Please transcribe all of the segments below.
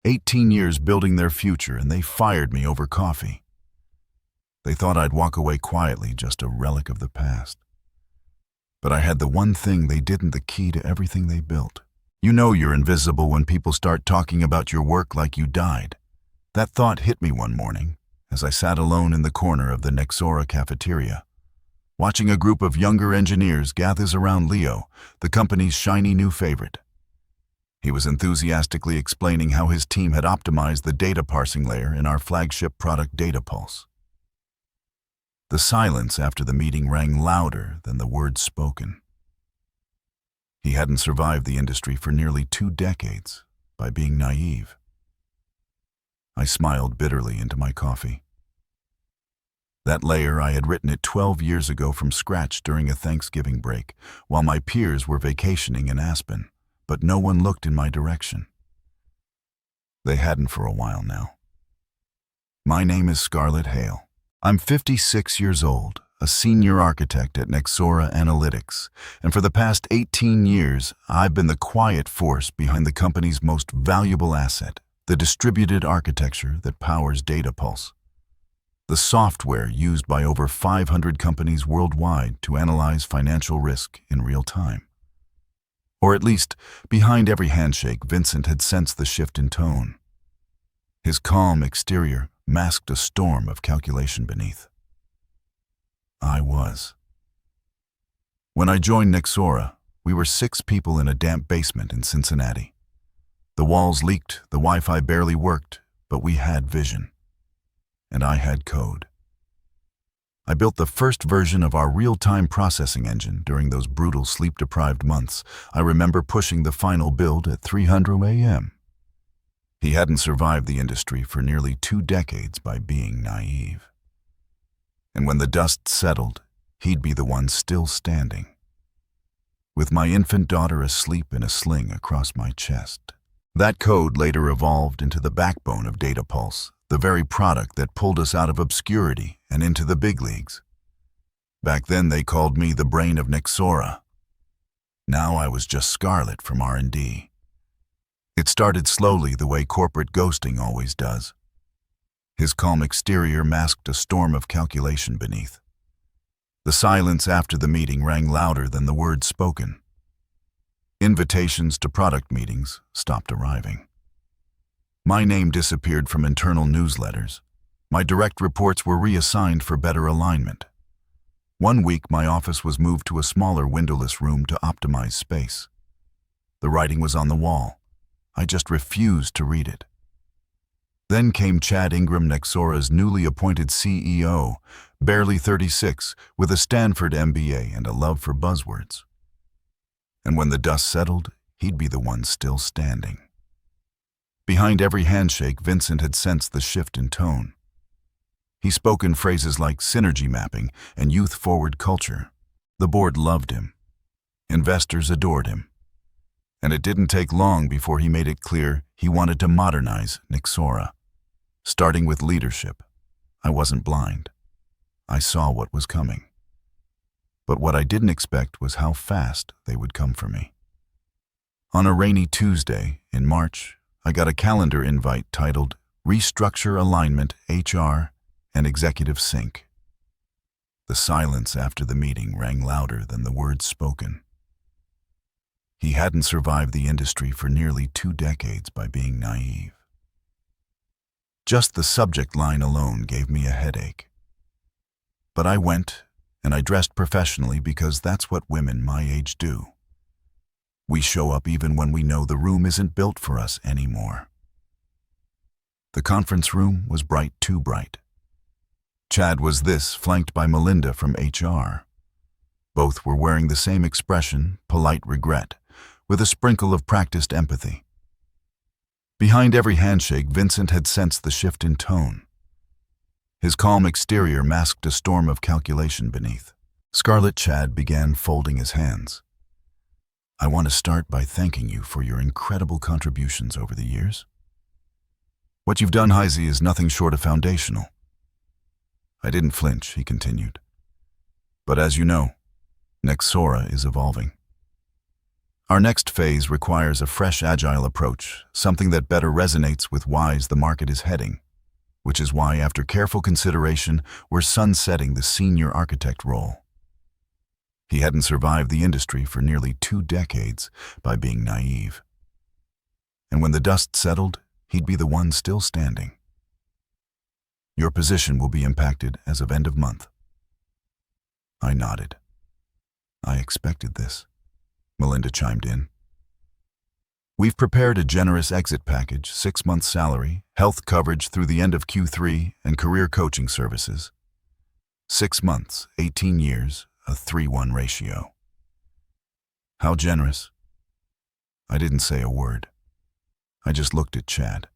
18 years building their future, and they fired me over coffee. They thought I'd walk away quietly, just a relic of the past. But I had the one thing they didn't, the key to everything they built. You know you're invisible when people start talking about your work like you died. That thought hit me one morning as I sat alone in the corner of the Nexora cafeteria, watching a group of younger engineers gather around Leo, the company's shiny new favorite. He was enthusiastically explaining how his team had optimized the data parsing layer in our flagship product DataPulse. The silence after the meeting rang louder than the words spoken. He hadn't survived the industry for nearly 2 decades by being naive. I smiled bitterly into my coffee. That layer, I had written it 12 years ago from scratch during a Thanksgiving break, while my peers were vacationing in Aspen, but no one looked in my direction. They hadn't for a while now. My name is Scarlett Hale. I'm 56 years old, a senior architect at Nexora Analytics, and for the past 18 years, I've been the quiet force behind the company's most valuable asset, the distributed architecture that powers DataPulse, the software used by over 500 companies worldwide to analyze financial risk in real time. Or at least, behind every handshake, Vincent had sensed the shift in tone. His calm exterior masked a storm of calculation beneath. I was. When I joined Nexora, we were 6 people in a damp basement in Cincinnati. The walls leaked, the Wi-Fi barely worked, but we had vision. And I had code. I built the first version of our real-time processing engine during those brutal sleep-deprived months. I remember pushing the final build at 300 a.m. He hadn't survived the industry for nearly 2 decades by being naive. And when the dust settled, he'd be the one still standing, with my infant daughter asleep in a sling across my chest. That code later evolved into the backbone of DataPulse, the very product that pulled us out of obscurity and into the big leagues. Back then they called me the brain of Nexora. Now I was just Scarlett from R&D. It started slowly, the way corporate ghosting always does. His calm exterior masked a storm of calculation beneath. The silence after the meeting rang louder than the words spoken. Invitations to product meetings stopped arriving. My name disappeared from internal newsletters. My direct reports were reassigned for better alignment. One week, my office was moved to a smaller windowless room to optimize space. The writing was on the wall. I just refused to read it. Then came Chad Ingram, Nexora's newly appointed CEO, barely 36, with a Stanford MBA and a love for buzzwords. And when the dust settled, he'd be the one still standing. Behind every handshake, Vincent had sensed the shift in tone. He spoke in phrases like synergy mapping and youth-forward culture. The board loved him. Investors adored him. And it didn't take long before he made it clear he wanted to modernize Nexora. Starting with leadership. I wasn't blind. I saw what was coming. But what I didn't expect was how fast they would come for me. On a rainy Tuesday in March, I got a calendar invite titled Restructure Alignment, HR, and Executive Sync. The silence after the meeting rang louder than the words spoken. He hadn't survived the industry for nearly 2 decades by being naive. Just the subject line alone gave me a headache. But I went, and I dressed professionally because that's what women my age do. We show up even when we know the room isn't built for us anymore. The conference room was bright, too bright. Chad was flanked by Melinda from HR. Both were wearing the same expression, polite regret, with a sprinkle of practiced empathy. Behind every handshake, Vincent had sensed the shift in tone. His calm exterior masked a storm of calculation beneath. Scarlett, Chad began folding his hands. I want to start by thanking you for your incredible contributions over the years. What you've done, Heisey, is nothing short of foundational. I didn't flinch, he continued. But as you know, Nexora is evolving. Our next phase requires a fresh, agile approach, something that better resonates with where the market is heading, which is why, after careful consideration, we're sunsetting the senior architect role. He hadn't survived the industry for nearly 2 decades by being naive. And when the dust settled, he'd be the one still standing. Your position will be impacted as of end of month. I nodded. I expected this. Melinda chimed in. We've prepared a generous exit package, 6 months salary, health coverage through the end of Q3, and career coaching services. 6 months, 18 years, a 3-1 ratio. How generous? I didn't say a word. I just looked at Chad.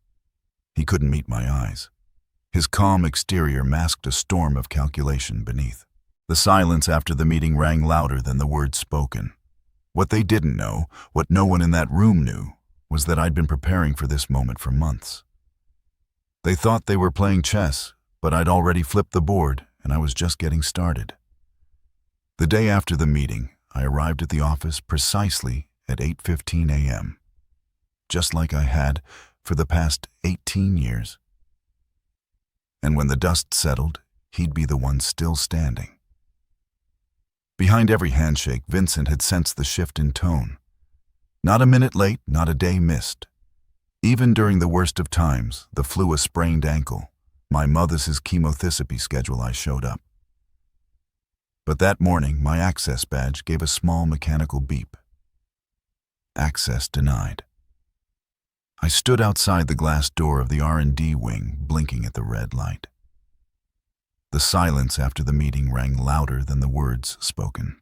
He couldn't meet my eyes. His calm exterior masked a storm of calculation beneath. The silence after the meeting rang louder than the words spoken. What they didn't know, what no one in that room knew, was that I'd been preparing for this moment for months. They thought they were playing chess, but I'd already flipped the board, and I was just getting started. The day after the meeting, I arrived at the office precisely at 8:15 a.m., just like I had for the past 18 years. And when the dust settled, he'd be the one still standing. Behind every handshake, Vincent had sensed the shift in tone. Not a minute late, not a day missed. Even during the worst of times, the flu, a sprained ankle, my mother's chemotherapy schedule, I showed up. But that morning, my access badge gave a small mechanical beep. Access denied. I stood outside the glass door of the R&D wing, blinking at the red light. The silence after the meeting rang louder than the words spoken.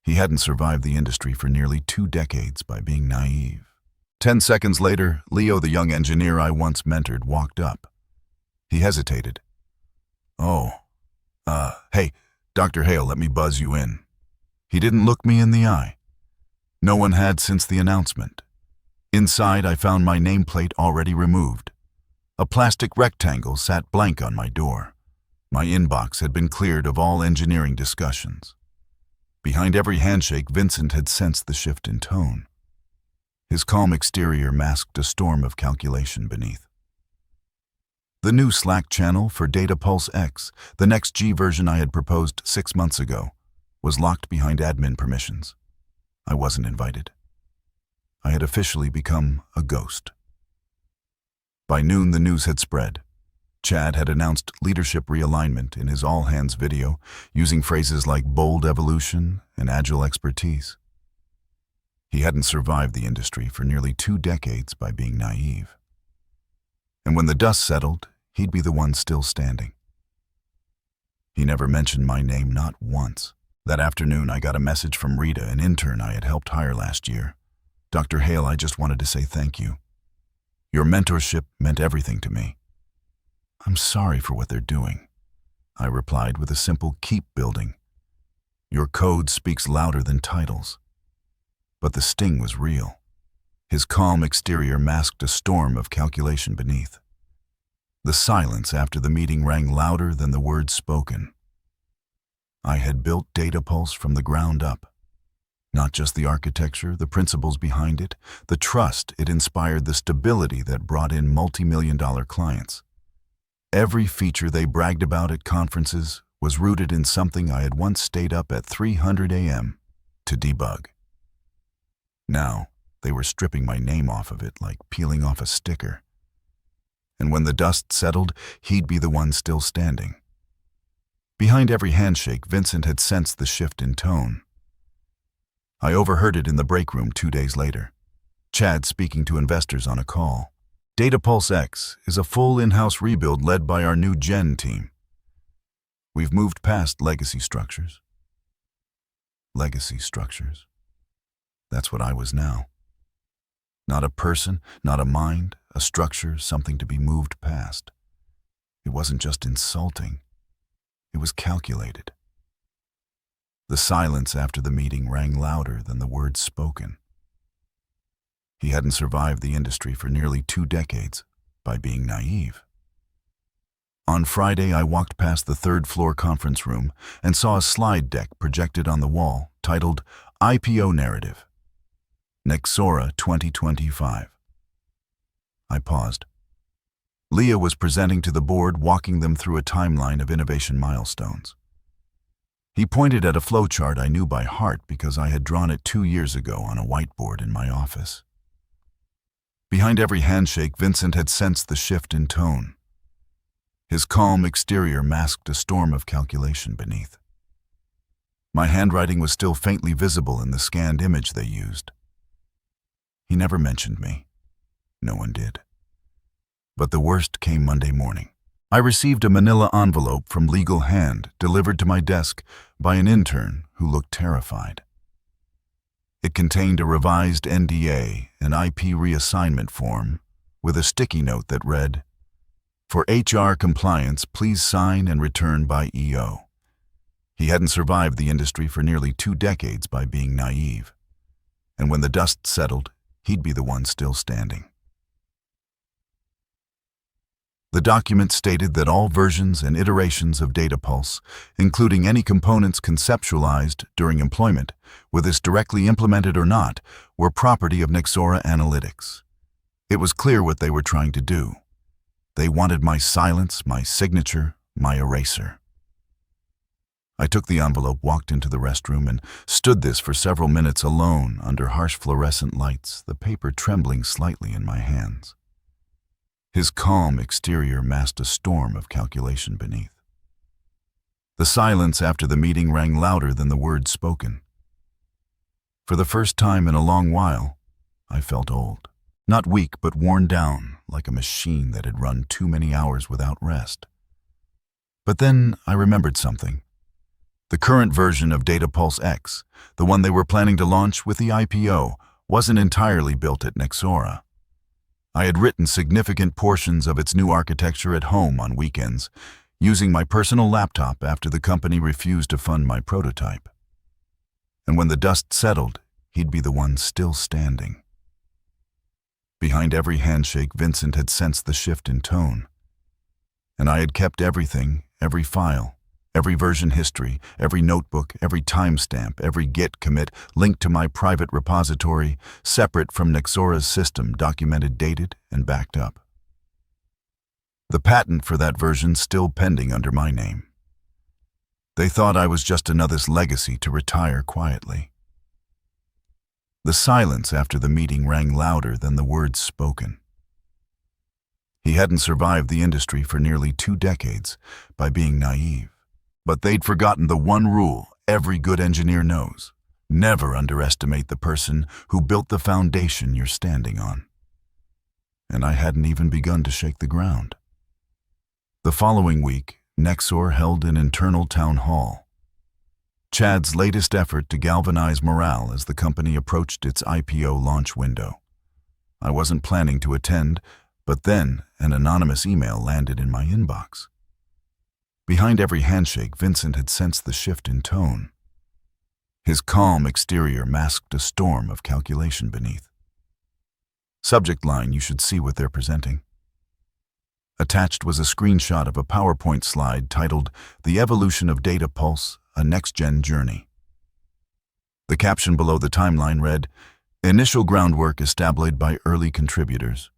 He hadn't survived the industry for nearly 2 decades by being naive. 10 seconds later, Leo, the young engineer I once mentored, walked up. He hesitated. Hey, Dr. Hale, let me buzz you in. He didn't look me in the eye. No one had since the announcement. Inside, I found my nameplate already removed. A plastic rectangle sat blank on my door. My inbox had been cleared of all engineering discussions. Behind every handshake, Vincent had sensed the shift in tone. His calm exterior masked a storm of calculation beneath. The new Slack channel for Data Pulse X, the next G version I had proposed 6 months ago, was locked behind admin permissions. I wasn't invited. I had officially become a ghost. By noon, the news had spread. Chad had announced leadership realignment in his all-hands video, using phrases like bold evolution and agile expertise. He hadn't survived the industry for nearly 2 decades by being naive. And when the dust settled, he'd be the one still standing. He never mentioned my name, not once. That afternoon, I got a message from Rita, an intern I had helped hire last year. Dr. Hale, I just wanted to say thank you. Your mentorship meant everything to me. I'm sorry for what they're doing, I replied with a simple keep building. Your code speaks louder than titles. But the sting was real. His calm exterior masked a storm of calculation beneath. The silence after the meeting rang louder than the words spoken. I had built Data Pulse from the ground up. Not just the architecture, the principles behind it, the trust it inspired, the stability that brought in multi-million-dollar clients. Every feature they bragged about at conferences was rooted in something I had once stayed up at 300 a.m. to debug. Now, they were stripping my name off of it like peeling off a sticker. And when the dust settled, he'd be the one still standing. Behind every handshake, Vincent had sensed the shift in tone. I overheard it in the break room 2 days later. Chad speaking to investors on a call. Data Pulse X is a full in-house rebuild led by our new Gen team. We've moved past legacy structures. Legacy structures. That's what I was now. Not a person, not a mind, a structure, something to be moved past. It wasn't just insulting. It was calculated. The silence after the meeting rang louder than the words spoken. He hadn't survived the industry for nearly 2 decades by being naive. On Friday, I walked past the 3rd floor conference room and saw a slide deck projected on the wall titled IPO Narrative. Nexora 2025. I paused. Leah was presenting to the board, walking them through a timeline of innovation milestones. He pointed at a flowchart I knew by heart because I had drawn it 2 years ago on a whiteboard in my office. Behind every handshake, Vincent had sensed the shift in tone. His calm exterior masked a storm of calculation beneath. My handwriting was still faintly visible in the scanned image they used. He never mentioned me. No one did. But the worst came Monday morning. I received a manila envelope from legal hand delivered to my desk by an intern who looked terrified. It contained a revised NDA and IP reassignment form with a sticky note that read, "For HR compliance, please sign and return by EO." He hadn't survived the industry for nearly 2 decades by being naive. And when the dust settled, he'd be the one still standing. The document stated that all versions and iterations of DataPulse, including any components conceptualized during employment, whether this directly implemented or not, were property of Nexora Analytics. It was clear what they were trying to do. They wanted my silence, my signature, my eraser. I took the envelope, walked into the restroom, and stood this for several minutes alone under harsh fluorescent lights, the paper trembling slightly in my hands. His calm exterior masked a storm of calculation beneath. The silence after the meeting rang louder than the words spoken. For the first time in a long while, I felt old. Not weak, but worn down, like a machine that had run too many hours without rest. But then I remembered something. The current version of DataPulse X, the one they were planning to launch with the IPO, wasn't entirely built at Nexora. I had written significant portions of its new architecture at home on weekends, using my personal laptop after the company refused to fund my prototype. And when the dust settled, he'd be the one still standing. Behind every handshake, Vincent had sensed the shift in tone. And I had kept everything, every file, every version history, every notebook, every timestamp, every Git commit linked to my private repository, separate from Nexora's system, documented, dated, and backed up. The patent for that version still pending under my name. They thought I was just another legacy to retire quietly. The silence after the meeting rang louder than the words spoken. He hadn't survived the industry for nearly 2 decades by being naive. But they'd forgotten the one rule every good engineer knows: never underestimate the person who built the foundation you're standing on. And I hadn't even begun to shake the ground. The following week, Nexor held an internal town hall. Chad's latest effort to galvanize morale as the company approached its IPO launch window. I wasn't planning to attend, but then an anonymous email landed in my inbox. Behind every handshake, Vincent had sensed the shift in tone. His calm exterior masked a storm of calculation beneath. Subject line: "You should see what they're presenting." Attached was a screenshot of a PowerPoint slide titled "The Evolution of DataPulse, a Next-Gen Journey." The caption below the timeline read, "Initial groundwork established by early contributors.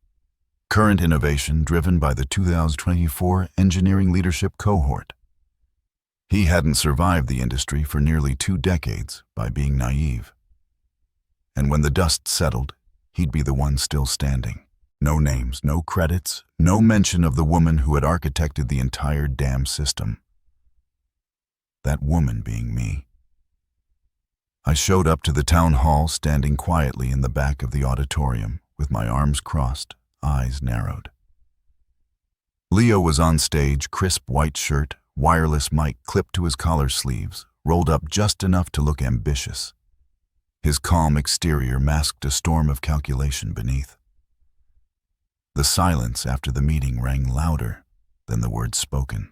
Current innovation driven by the 2024 Engineering Leadership Cohort." He hadn't survived the industry for nearly 2 decades by being naive. And when the dust settled, he'd be the one still standing. No names, no credits, no mention of the woman who had architected the entire damn system. That woman being me. I showed up to the town hall, standing quietly in the back of the auditorium, with my arms crossed, eyes narrowed. Leo was on stage, crisp white shirt, wireless mic clipped to his collar sleeves, rolled up just enough to look ambitious. His calm exterior masked a storm of calculation beneath. The silence after the meeting rang louder than the words spoken.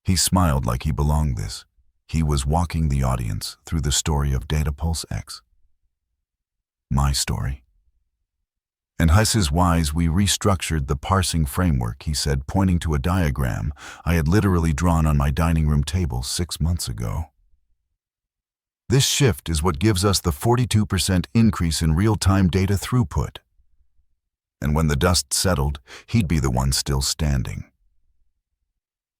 He smiled like he belonged this. He was walking the audience through the story of DataPulse X. My story. And Hus's wise, we restructured the parsing framework, he said, pointing to a diagram I had literally drawn on my dining room table 6 months ago. This shift is what gives us the 42% increase in real-time data throughput. And when the dust settled, he'd be the one still standing.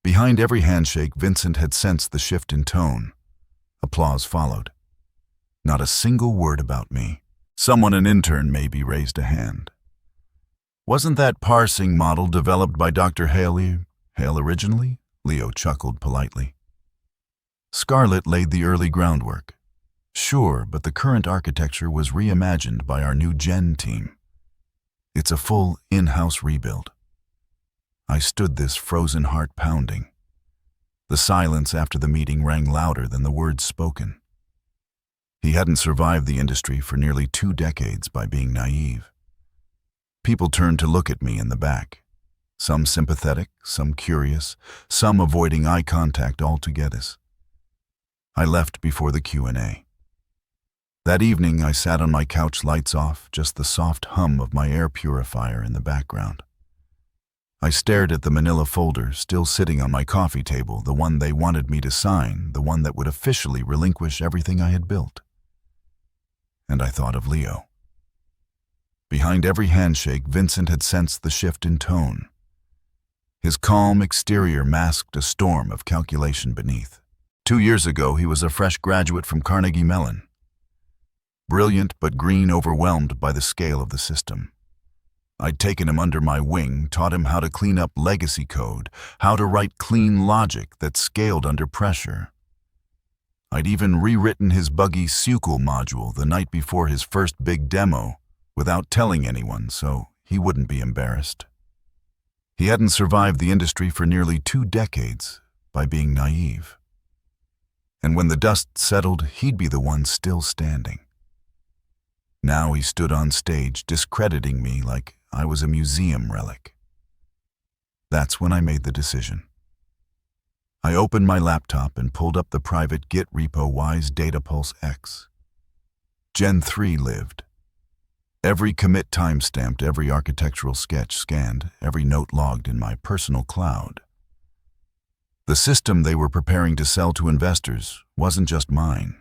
Behind every handshake, Vincent had sensed the shift in tone. Applause followed. Not a single word about me. Someone, an intern maybe, raised a hand. Wasn't that parsing model developed by Dr. Hale originally? Leo chuckled politely. Scarlett laid the early groundwork. Sure, but the current architecture was reimagined by our new Gen team. It's a full in-house rebuild. I stood this, frozen heart pounding. The silence after the meeting rang louder than the words spoken. He hadn't survived the industry for nearly 2 decades by being naive. People turned to look at me in the back. Some sympathetic, some curious, some avoiding eye contact altogether. I left before the Q&A. That evening, I sat on my couch, lights off, just the soft hum of my air purifier in the background. I stared at the manila folder still sitting on my coffee table, the one they wanted me to sign, the one that would officially relinquish everything I had built. And I thought of Leo. Behind every handshake, Vincent had sensed the shift in tone. His calm exterior masked a storm of calculation beneath. 2 years ago, he was a fresh graduate from Carnegie Mellon. Brilliant but green, overwhelmed by the scale of the system. I'd taken him under my wing, taught him how to clean up legacy code, how to write clean logic that scaled under pressure. I'd even rewritten his buggy SQL module the night before his first big demo without telling anyone, so he wouldn't be embarrassed. He hadn't survived the industry for nearly 2 decades by being naive. And when the dust settled, he'd be the one still standing. Now he stood on stage, discrediting me like I was a museum relic. That's when I made the decision. I opened my laptop and pulled up the private Git repo Wise Datapulse X. Gen 3 lived. Every commit timestamped, every architectural sketch scanned, every note logged in my personal cloud. The system they were preparing to sell to investors wasn't just mine.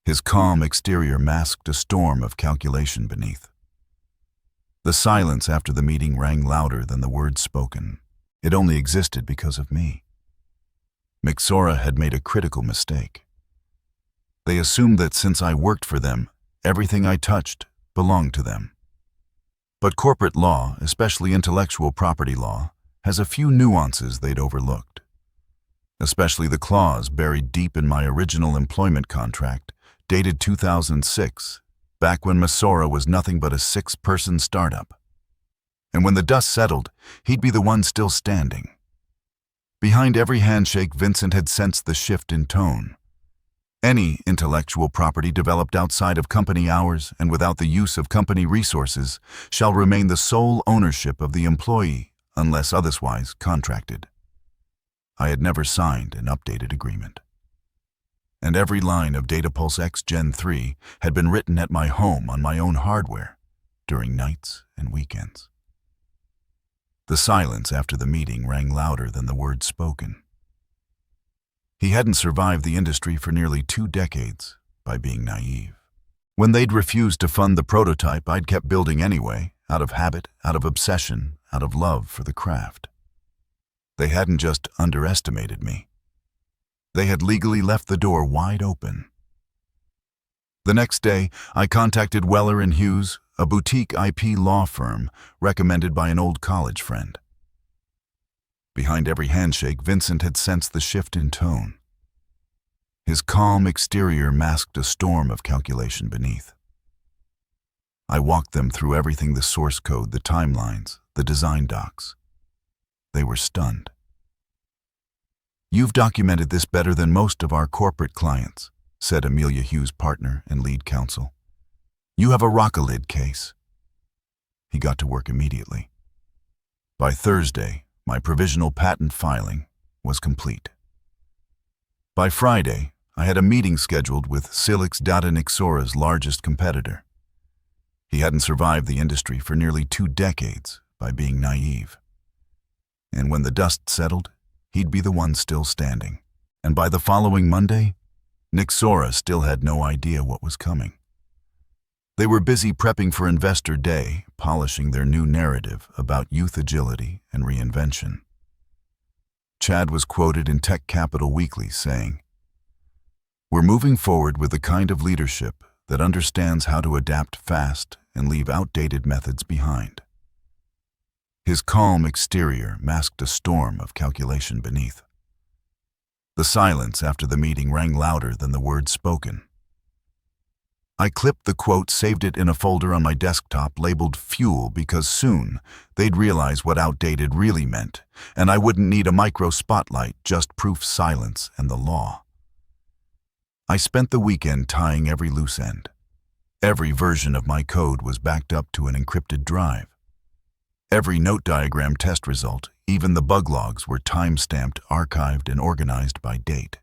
His calm exterior masked a storm of calculation beneath. The silence after the meeting rang louder than the words spoken. It only existed because of me. Mixora had made a critical mistake. They assumed that since I worked for them, everything I touched belonged to them. But corporate law, especially intellectual property law, has a few nuances they'd overlooked. Especially the clause buried deep in my original employment contract, dated 2006, back when Mixora was nothing but a 6-person startup. And when the dust settled, he'd be the one still standing. Behind every handshake, Vincent had sensed the shift in tone. Any intellectual property developed outside of company hours and without the use of company resources shall remain the sole ownership of the employee unless otherwise contracted. I had never signed an updated agreement. And every line of Datapulse X Gen 3 had been written at my home on my own hardware during nights and weekends. The silence after the meeting rang louder than the words spoken. He hadn't survived the industry for nearly 2 decades by being naive. When they'd refused to fund the prototype I'd kept building anyway, out of habit, out of obsession, out of love for the craft. They hadn't just underestimated me. They had legally left the door wide open. The next day, I contacted Weller and Hughes, a boutique IP law firm recommended by an old college friend. Behind every handshake, Vincent had sensed the shift in tone. His calm exterior masked a storm of calculation beneath. I walked them through everything, the source code, the timelines, the design docs. They were stunned. "You've documented this better than most of our corporate clients," said Amelia Hughes' partner and lead counsel. "You have a rock-a-lid case." He got to work immediately. By Thursday, my provisional patent filing was complete. By Friday, I had a meeting scheduled with Silix Data, Mixora's largest competitor. He hadn't survived the industry for nearly 2 decades by being naive. And when the dust settled, he'd be the one still standing. And by the following Monday, Nixora still had no idea what was coming. They were busy prepping for Investor Day, polishing their new narrative about youth agility and reinvention. Chad was quoted in Tech Capital Weekly saying, "We're moving forward with the kind of leadership that understands how to adapt fast and leave outdated methods behind." His calm exterior masked a storm of calculation beneath. The silence after the meeting rang louder than the words spoken. I clipped the quote, saved it in a folder on my desktop labeled Fuel, because soon they'd realize what outdated really meant, and I wouldn't need a micro spotlight, just proof silence and the law. I spent the weekend tying every loose end. Every version of my code was backed up to an encrypted drive. Every note diagram test result, even the bug logs, were time-stamped, archived, and organized by date.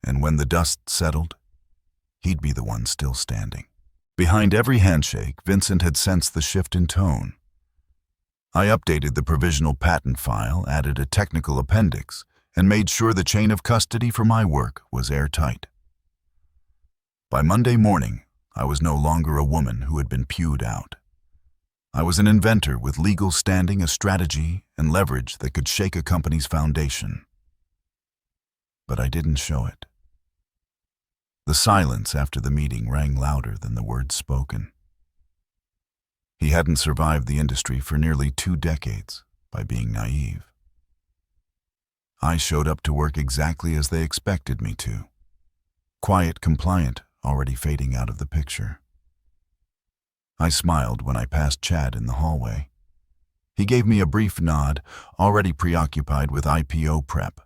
And when the dust settled, he'd be the one still standing. Behind every handshake, Vincent had sensed the shift in tone. I updated the provisional patent file, added a technical appendix, and made sure the chain of custody for my work was airtight. By Monday morning, I was no longer a woman who had been pewed out. I was an inventor with legal standing, a strategy, and leverage that could shake a company's foundation. But I didn't show it. The silence after the meeting rang louder than the words spoken. He hadn't survived the industry for nearly 2 decades by being naive. I showed up to work exactly as they expected me to. Quiet, compliant, already fading out of the picture. I smiled when I passed Chad in the hallway. He gave me a brief nod, already preoccupied with IPO prep.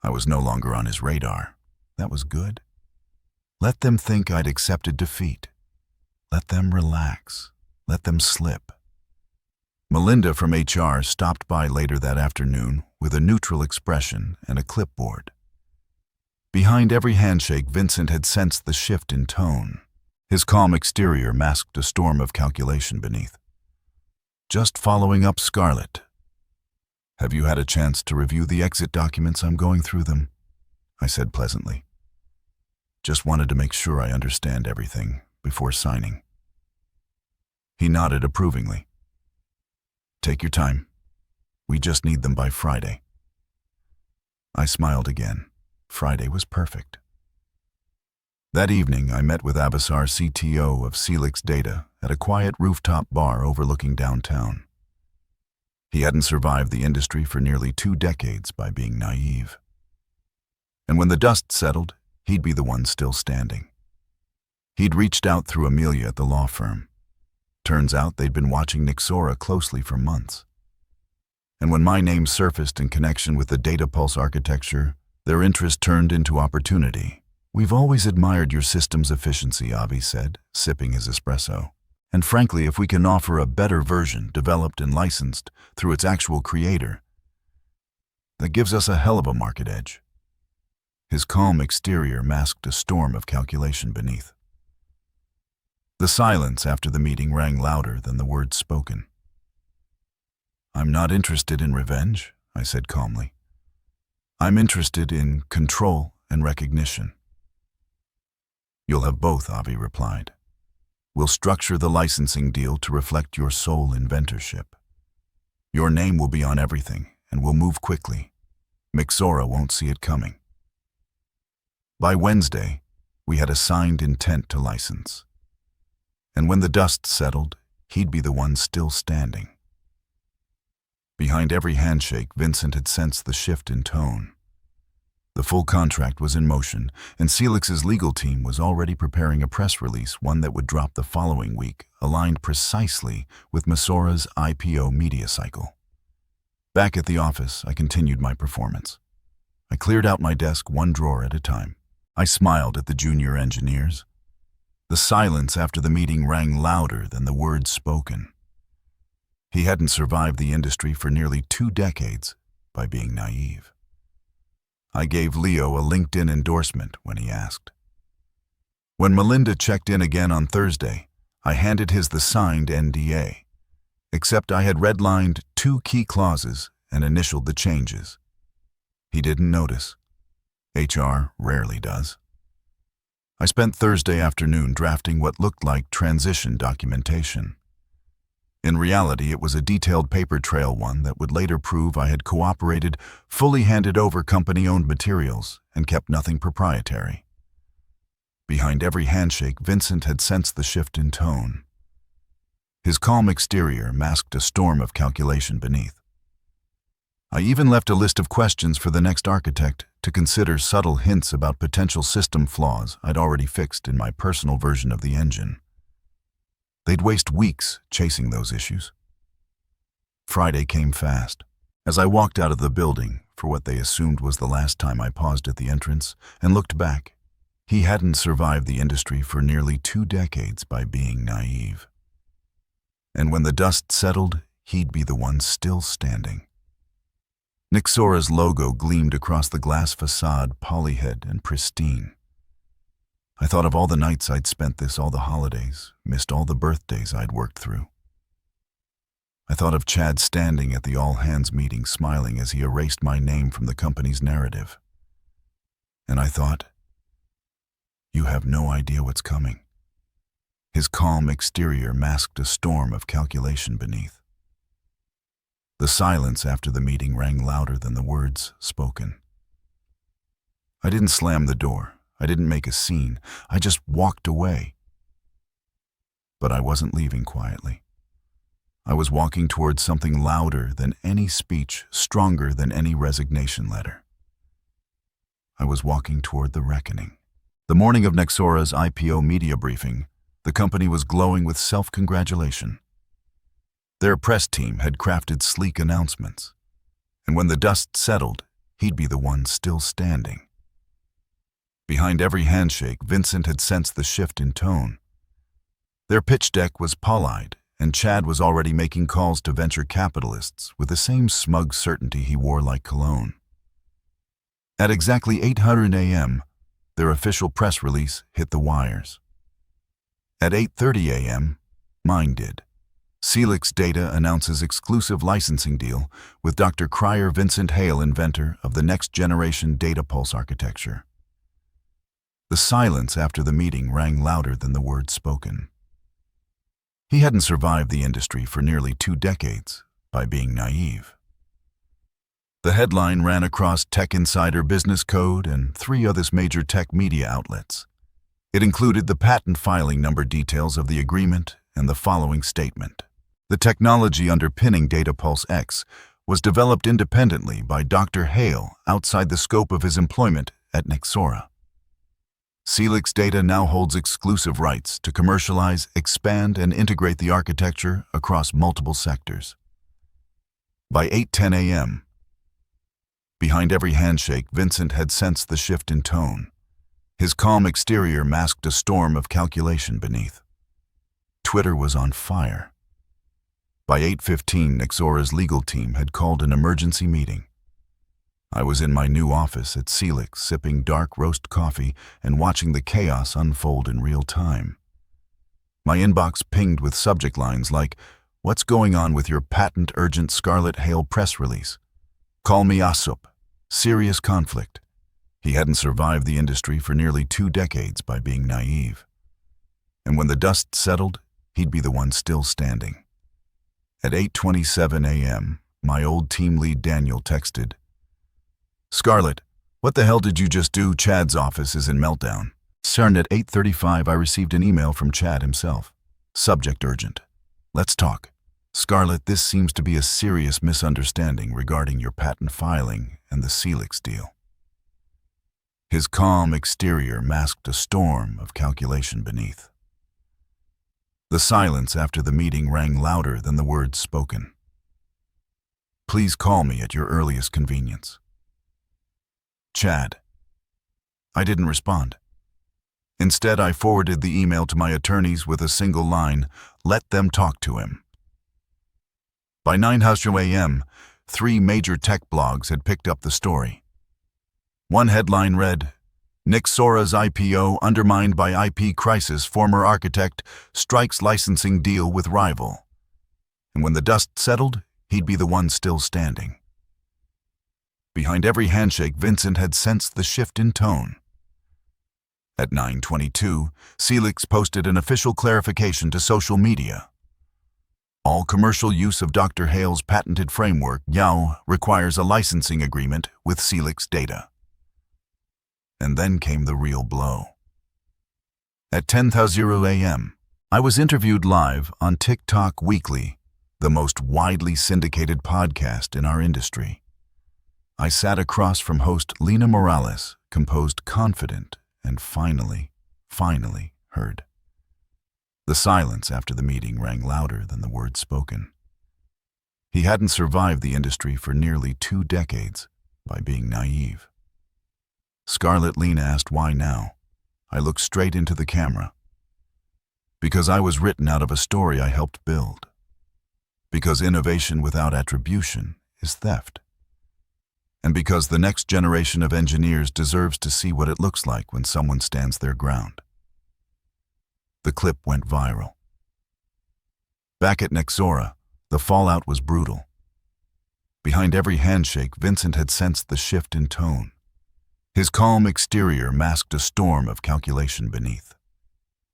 I was no longer on his radar. That was good. Let them think I'd accepted defeat. Let them relax. Let them slip. Melinda from HR stopped by later that afternoon with a neutral expression and a clipboard. Behind every handshake, Vincent had sensed the shift in tone. His calm exterior masked a storm of calculation beneath. "Just following up, Scarlett. Have you had a chance to review the exit documents? I'm going through them," I said pleasantly. "Just wanted to make sure I understand everything before signing." He nodded approvingly. "Take your time. We just need them by Friday." I smiled again. Friday was perfect. That evening, I met with Abhisar, CTO of Celix Data, at a quiet rooftop bar overlooking downtown. He hadn't survived the industry for nearly 2 decades by being naive. And when the dust settled, he'd be the one still standing. He'd reached out through Amelia at the law firm. Turns out they'd been watching Nixora closely for months. And when my name surfaced in connection with the Data Pulse architecture, their interest turned into opportunity. "We've always admired your system's efficiency," Avi said, sipping his espresso. "And frankly, if we can offer a better version developed and licensed through its actual creator, that gives us a hell of a market edge." His calm exterior masked a storm of calculation beneath. The silence after the meeting rang louder than the words spoken. "I'm not interested in revenge," I said calmly. "I'm interested in control and recognition." "You'll have both," Avi replied. "We'll structure the licensing deal to reflect your sole inventorship. Your name will be on everything, and we'll move quickly. Nixora won't see it coming." By Wednesday, we had a signed intent to license. And when the dust settled, he'd be the one still standing. Behind every handshake, Vincent had sensed the shift in tone. The full contract was in motion, and Celix's legal team was already preparing a press release, one that would drop the following week, aligned precisely with Nixiора's IPO media cycle. Back at the office, I continued my performance. I cleared out my desk one drawer at a time. I smiled at the junior engineers. The silence after the meeting rang louder than the words spoken. He hadn't survived the industry for nearly 2 decades by being naive. I gave Leo a LinkedIn endorsement when he asked. When Melinda checked in again on Thursday, I handed his the signed NDA, except I had redlined 2 key clauses and initialed the changes. He didn't notice. HR rarely does. I spent Thursday afternoon drafting what looked like transition documentation. In reality, it was a detailed paper trail one that would later prove I had cooperated, fully handed over company-owned materials, and kept nothing proprietary. Behind every handshake, Vincent had sensed the shift in tone. His calm exterior masked a storm of calculation beneath. I even left a list of questions for the next architect to consider, subtle hints about potential system flaws I'd already fixed in my personal version of the engine. They'd waste weeks chasing those issues. Friday came fast. As I walked out of the building, for what they assumed was the last time I paused at the entrance, and looked back, he hadn't survived the industry for nearly 2 decades by being naive. And when the dust settled, he'd be the one still standing. Nexora's logo gleamed across the glass facade, polyhead and pristine. I thought of all the nights I'd spent this, all the holidays, missed all the birthdays I'd worked through. I thought of Chad standing at the all-hands meeting, smiling as he erased my name from the company's narrative. And I thought, you have no idea what's coming. His calm exterior masked a storm of calculation beneath. The silence after the meeting rang louder than the words spoken. I didn't slam the door. I didn't make a scene. I just walked away. But I wasn't leaving quietly. I was walking towards something louder than any speech, stronger than any resignation letter. I was walking toward the reckoning. The morning of Nexora's IPO media briefing, the company was glowing with self-congratulation. Their press team had crafted sleek announcements, and when the dust settled, he'd be the one still standing. Behind every handshake, Vincent had sensed the shift in tone. Their pitch deck was polished, and Chad was already making calls to venture capitalists with the same smug certainty he wore like cologne. At exactly 8:00 a.m., their official press release hit the wires. At 8:30 a.m., mine did. Celix Data announces exclusive licensing deal with Dr. Cryer Vincent Hale, inventor of the next-generation data pulse architecture. The silence after the meeting rang louder than the words spoken. He hadn't survived the industry for nearly 2 decades by being naive. The headline ran across Tech Insider, Business Code, and 3 other major tech media outlets. It included the patent filing number details of the agreement and the following statement. The technology underpinning DataPulse X was developed independently by Dr. Hale outside the scope of his employment at Nexora. Celix Data now holds exclusive rights to commercialize, expand, and integrate the architecture across multiple sectors. By 8:10 a.m., behind every handshake, Vincent had sensed the shift in tone. His calm exterior masked a storm of calculation beneath. Twitter was on fire. By 8:15, Nexora's legal team had called an emergency meeting. I was in my new office at Celix, sipping dark roast coffee and watching the chaos unfold in real time. My inbox pinged with subject lines like, "What's going on with your patent urgent Scarlett Hale press release? Call me Asup. Serious conflict." He hadn't survived the industry for nearly 2 decades by being naive. And when the dust settled, he'd be the one still standing. At 8:27 a.m., my old team lead Daniel texted, "Scarlett, what the hell did you just do? Chad's office is in meltdown." CERN at 8:35, I received an email from Chad himself. Subject urgent. "Let's talk. Scarlett, this seems to be a serious misunderstanding regarding your patent filing and the Celix deal." His calm exterior masked a storm of calculation beneath. The silence after the meeting rang louder than the words spoken. "Please call me at your earliest convenience. Chad." I didn't respond. Instead, I forwarded the email to my attorneys with a single line, "Let them talk to him." By 9:00 a.m., 3 major tech blogs had picked up the story. One headline read, "Nexora's IPO undermined by IP crisis, former architect strikes licensing deal with rival." And when the dust settled, he'd be the one still standing. Behind every handshake, Vincent had sensed the shift in tone. At 9:22, Celix posted an official clarification to social media. All commercial use of Dr. Hale's patented framework, YAO, requires a licensing agreement with Celix data. And then came the real blow. At 10:00 a.m., I was interviewed live on TikTok Weekly, the most widely syndicated podcast in our industry. I sat across from host Lena Morales, composed, confident, and finally heard. The silence after the meeting rang louder than the words spoken. He hadn't survived the industry for nearly 2 decades by being naive. Scarlett Lena asked why now. I looked straight into the camera. Because I was written out of a story I helped build. Because innovation without attribution is theft. And because the next generation of engineers deserves to see what it looks like when someone stands their ground. The clip went viral. Back at Nexora, the fallout was brutal. Behind every handshake, Vincent had sensed the shift in tone. His calm exterior masked a storm of calculation beneath.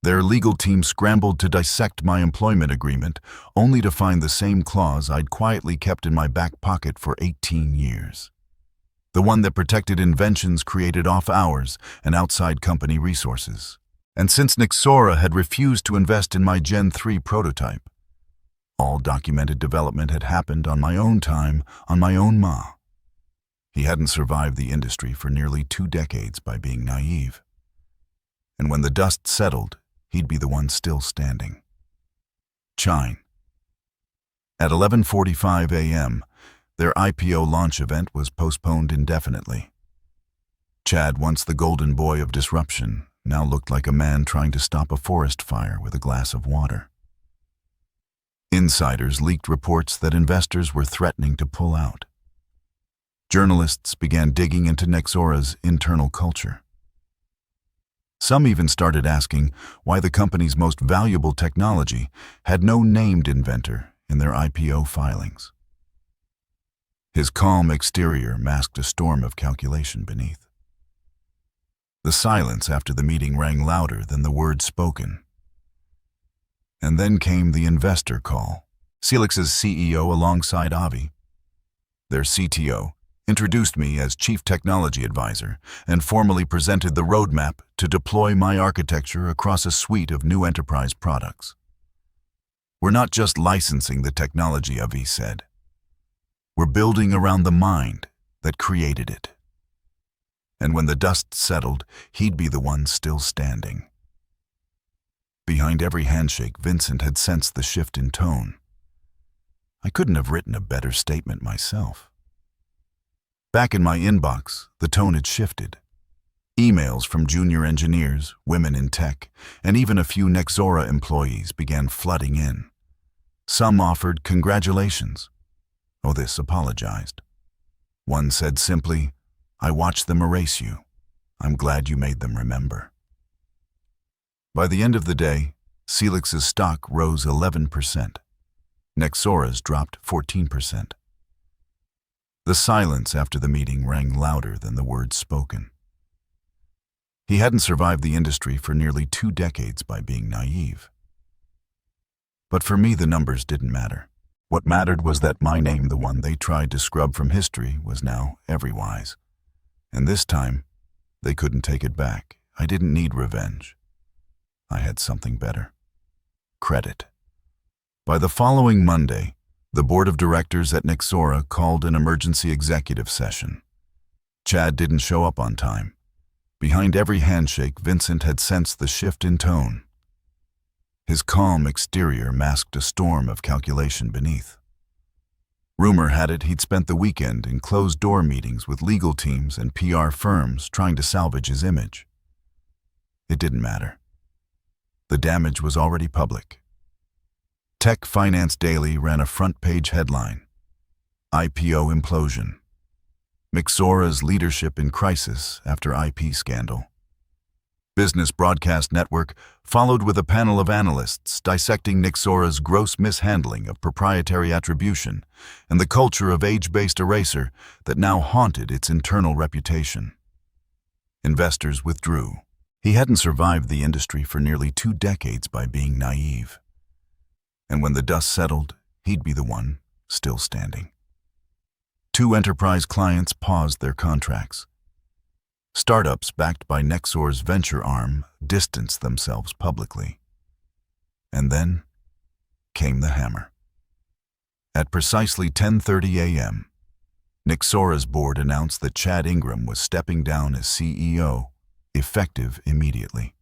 Their legal team scrambled to dissect my employment agreement, only to find the same clause I'd quietly kept in my back pocket for 18 years. The one that protected inventions created off hours and outside company resources. And since Nexora had refused to invest in my Gen 3 prototype, all documented development had happened on my own time, on my own ma. He hadn't survived the industry for nearly 2 decades by being naive. And when the dust settled, he'd be the one still standing. Chine. At 11:45 a.m., their IPO launch event was postponed indefinitely. Chad, once the golden boy of disruption, now looked like a man trying to stop a forest fire with a glass of water. Insiders leaked reports that investors were threatening to pull out. Journalists began digging into Nexora's internal culture. Some even started asking why the company's most valuable technology had no named inventor in their IPO filings. His calm exterior masked a storm of calculation beneath. The silence after the meeting rang louder than the words spoken. And then came the investor call. Celix's CEO alongside Avi. Their CTO introduced me as Chief Technology Advisor and formally presented the roadmap to deploy my architecture across a suite of new enterprise products. We're not just licensing the technology, Avi said. We're building around the mind that created it. And when the dust settled, he'd be the one still standing. Behind every handshake, Vincent had sensed the shift in tone. I couldn't have written a better statement myself. Back in my inbox, the tone had shifted. Emails from junior engineers, women in tech, and even a few Nexora employees began flooding in. Some offered congratulations. Others apologized. One said simply, "I watched them erase you. I'm glad you made them remember." By the end of the day, Celix's stock rose 11%. Nexora's dropped 14%. The silence after the meeting rang louder than the words spoken. He hadn't survived the industry for nearly 2 decades by being naive. But for me, the numbers didn't matter. What mattered was that my name, the one they tried to scrub from history, was now everywise. And this time, they couldn't take it back. I didn't need revenge. I had something better. Credit. By the following Monday, the board of directors at Nexora called an emergency executive session. Chad didn't show up on time. Behind every handshake, Vincent had sensed the shift in tone. His calm exterior masked a storm of calculation beneath. Rumor had it he'd spent the weekend in closed-door meetings with legal teams and PR firms trying to salvage his image. It didn't matter. The damage was already public. Tech Finance Daily ran a front-page headline: IPO implosion. Nexora's leadership in crisis after IP scandal. Business Broadcast Network followed with a panel of analysts dissecting Nexora's gross mishandling of proprietary attribution and the culture of age-based eraser that now haunted its internal reputation. Investors withdrew. He hadn't survived the industry for nearly 2 decades by being naive. And when the dust settled, he'd be the one still standing. 2 enterprise clients paused their contracts. Startups backed by Nexor's venture arm distanced themselves publicly. And then came the hammer. At precisely 10:30 a.m., Nexora's board announced that Chad Ingram was stepping down as CEO, effective immediately.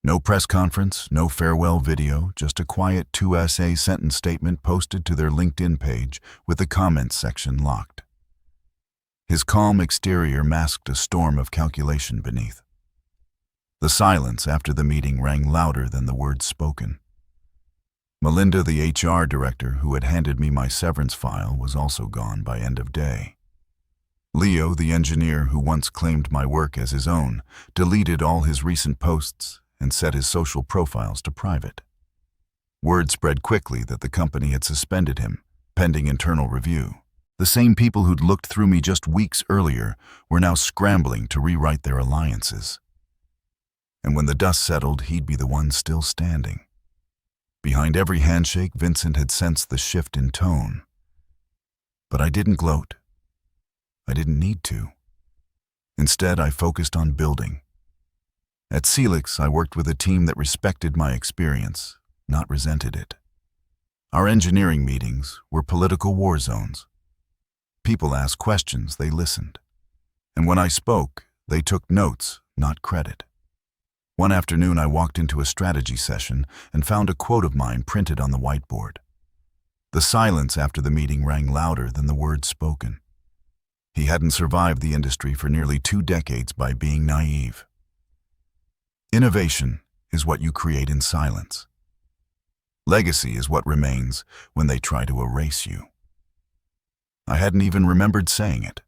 No press conference, no farewell video, just a quiet 2 sentence statement posted to their LinkedIn page with the comments section locked. His calm exterior masked a storm of calculation beneath. The silence after the meeting rang louder than the words spoken. Melinda, the HR director who had handed me my severance file, was also gone by end of day. Leo, the engineer who once claimed my work as his own, deleted all his recent posts and set his social profiles to private. Word spread quickly that the company had suspended him, pending internal review. The same people who'd looked through me just weeks earlier were now scrambling to rewrite their alliances. And when the dust settled, he'd be the one still standing. Behind every handshake, Vincent had sensed the shift in tone. But I didn't gloat. I didn't need to. Instead, I focused on building. At Celix, I worked with a team that respected my experience, not resented it. Our engineering meetings were political war zones. People asked questions, they listened. And when I spoke, they took notes, not credit. One afternoon, I walked into a strategy session and found a quote of mine printed on the whiteboard. The silence after the meeting rang louder than the words spoken. He hadn't survived the industry for nearly 2 decades by being naive. Innovation is what you create in silence. Legacy is what remains when they try to erase you. I hadn't even remembered saying it.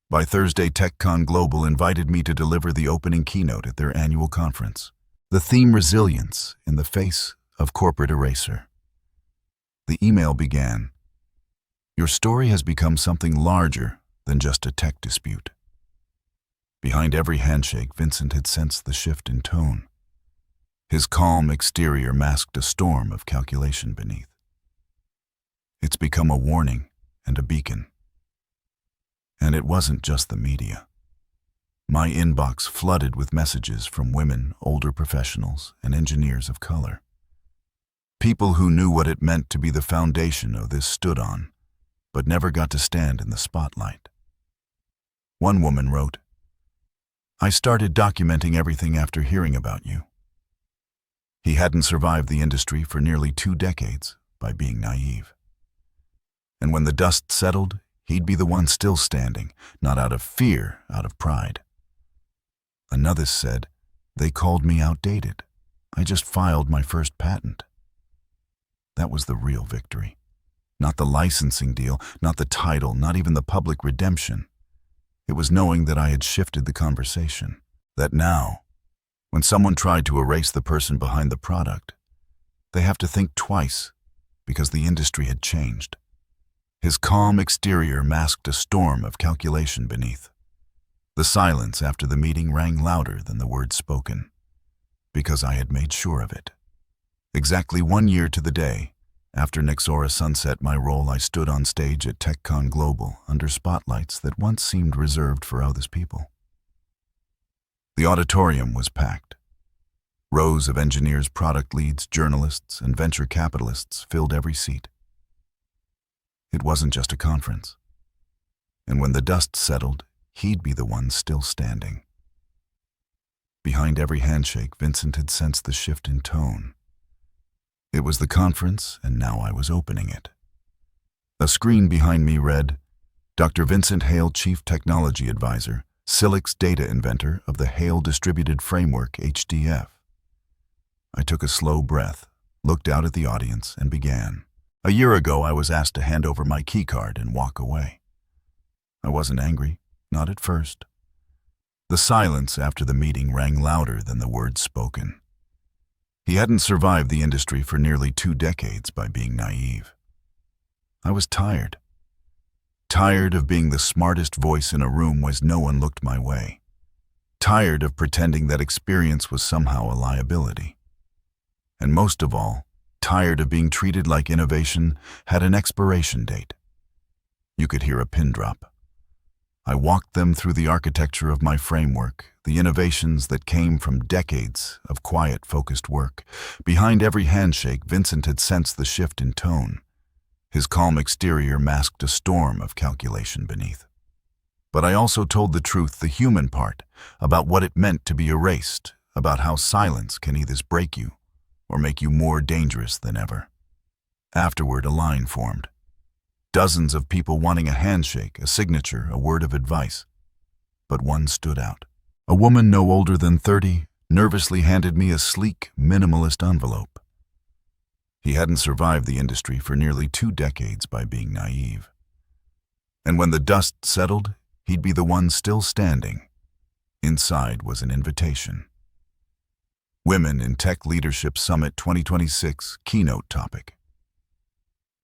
By Thursday, TechCon Global invited me to deliver the opening keynote at their annual conference. The theme, resilience in the face of corporate erasure. The email began, "Your story has become something larger than just a tech dispute." Behind every handshake, Vincent had sensed the shift in tone. His calm exterior masked a storm of calculation beneath. It's become a warning and a beacon. And it wasn't just the media. My inbox flooded with messages from women, older professionals, and engineers of color. People who knew what it meant to be the foundation of this stood on, but never got to stand in the spotlight. One woman wrote, "I started documenting everything after hearing about you." He hadn't survived the industry for nearly 2 decades by being naive. And when the dust settled, he'd be the one still standing, not out of fear, out of pride. Another said, "They called me outdated. I just filed my first patent." That was the real victory. Not the licensing deal, not the title, not even the public redemption. It was knowing that I had shifted the conversation. That now, when someone tried to erase the person behind the product, they have to think twice because the industry had changed. His calm exterior masked a storm of calculation beneath. The silence after the meeting rang louder than the words spoken, because I had made sure of it. Exactly 1 year to the day, after Nexora sunset my role, I stood on stage at TechCon Global under spotlights that once seemed reserved for other people. The auditorium was packed. Rows of engineers, product leads, journalists, and venture capitalists filled every seat. It wasn't just a conference. And when the dust settled, he'd be the one still standing. Behind every handshake, Vincent had sensed the shift in tone. It was the conference, and now I was opening it. A screen behind me read, "Dr. Vincent Hale, Chief Technology Advisor, Celix Data Inventor of the Hale Distributed Framework HDF." I took a slow breath, looked out at the audience, and began. A year ago, I was asked to hand over my keycard and walk away. I wasn't angry, not at first. The silence after the meeting rang louder than the words spoken. He hadn't survived the industry for nearly 2 decades by being naive. I was tired. Tired of being the smartest voice in a room as no one looked my way. Tired of pretending that experience was somehow a liability. And most of all, tired of being treated like innovation had an expiration date. You could hear a pin drop. I walked them through the architecture of my framework, the innovations that came from decades of quiet, focused work. Behind every handshake, Vincent had sensed the shift in tone. His calm exterior masked a storm of calculation beneath. But I also told the truth, the human part, about what it meant to be erased, about how silence can either break you or make you more dangerous than ever. Afterward, a line formed. Dozens of people wanting a handshake, a signature, a word of advice. But one stood out. A woman no older than 30 nervously handed me a sleek, minimalist envelope. He hadn't survived the industry for nearly 2 decades by being naive. And when the dust settled, he'd be the one still standing. Inside was an invitation. Women in Tech Leadership Summit 2026 keynote topic.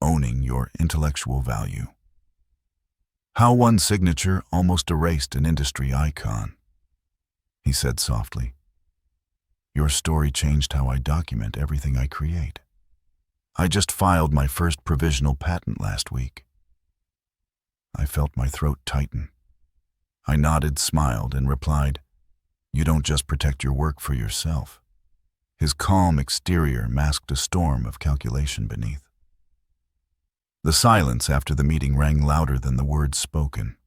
Owning your intellectual value. How one signature almost erased an industry icon. He said softly, "Your story changed how I document everything I create. I just filed my first provisional patent last week." I felt my throat tighten. I nodded, smiled, and replied, "You don't just protect your work for yourself." His calm exterior masked a storm of calculation beneath. The silence after the meeting rang louder than the words spoken.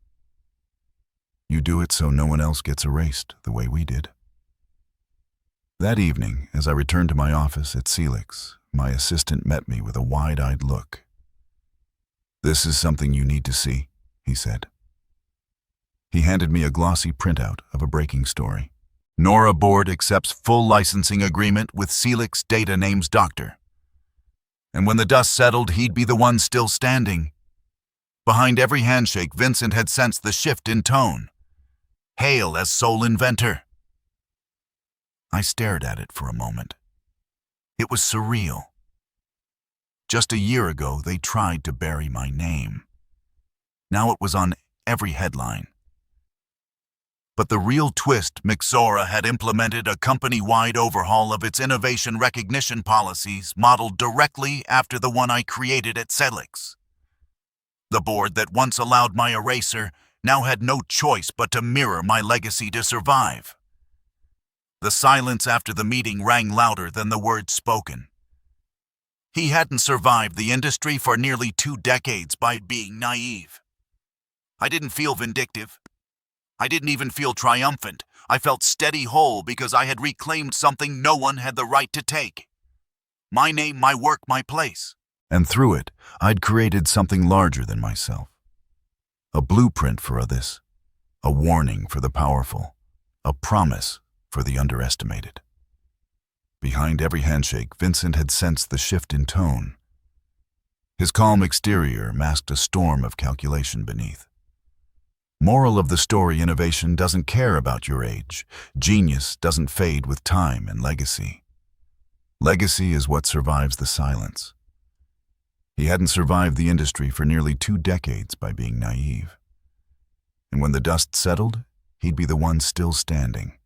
"You do it so no one else gets erased the way we did." That evening, as I returned to my office at Celix, my assistant met me with a wide-eyed look. "This is something you need to see," he said. He handed me a glossy printout of a breaking story. "Nora Board accepts full licensing agreement with Celix Data Names Doctor." And when the dust settled, he'd be the one still standing. Behind every handshake, Vincent had sensed the shift in tone. Hail as sole inventor. I stared at it for a moment. It was surreal. Just a year ago, they tried to bury my name. Now it was on every headline. But the real twist, Mixora had implemented a company-wide overhaul of its innovation recognition policies modeled directly after the one I created at Celix. The board that once allowed my eraser now had no choice but to mirror my legacy to survive. The silence after the meeting rang louder than the words spoken. He hadn't survived the industry for nearly 2 decades by being naive. I didn't feel vindictive. I didn't even feel triumphant. I felt steady whole because I had reclaimed something no one had the right to take. My name, my work, my place. And through it, I'd created something larger than myself. A blueprint for this, a warning for the powerful, a promise for the underestimated. Behind every handshake, Vincent had sensed the shift in tone. His calm exterior masked a storm of calculation beneath. Moral of the story: innovation doesn't care about your age. Genius doesn't fade with time and legacy. Legacy is what survives the silence. He hadn't survived the industry for nearly 2 decades by being naive. And when the dust settled, he'd be the one still standing.